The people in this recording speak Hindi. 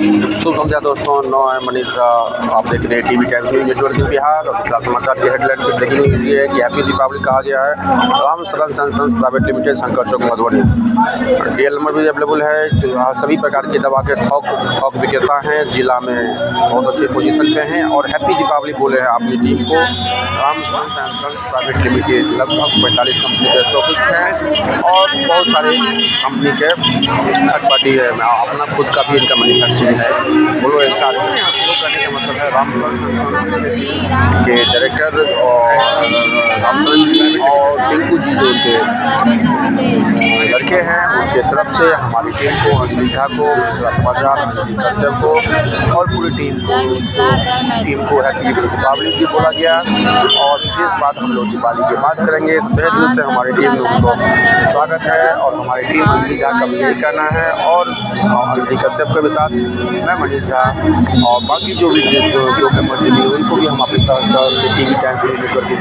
शुभ संध्या दोस्तों, नौ है मनीषा। आप देख रहे हैं TV times news network Bihar. और पिछला समाचार की हेडलाइन की ब्रेकिंग न्यूज़ ये है कि हैप्पी दीपावली कहा गया है राम शरण सन्स प्राइवेट लिमिटेड, शंकर चौक, मधुबनी। डीएल नंबर भी अवेलेबल है। सभी प्रकार की दवा के थोक विक्रेता हैं, जिला में बहुत अच्छे पोजीशन पे हैं और हैप्पी दीपावली बोले हैं अपनी टीम को। राम शरण सन्स प्राइवेट लिमिटेड लगभग 45 कंपनी के स्टॉकिस्ट हैं और बहुत सारे कंपनी के थर्ड पार्टी है। अपना खुद का भी इनका मैन्युफैक्चरिंग है। बोलो स्टार शुरू करने का मतलब है राम शरण के डायरेक्टर और राम शरण जी और टिंकू जी जो उनके लड़के हैं, उनके तरफ से हमारी टीम को, अंजलि झा को, मिथिला समाचार, अंजलि कश्यप को और पूरी टीम को हैप्पी दीपावली की बोला गया। और विशेष बात हम लोग दीपावली की बात करेंगे। तहे दिल से हमारी टीम में उनको स्वागत है और हमारी टीम अंजलि झा का भी यही कहना है और अंजलि कश्यप के भी साथ मैं मनीषा और बाकी जो भी उनको भी हम अपनी तरफ से टीवी टाइम्स नेटवर्क की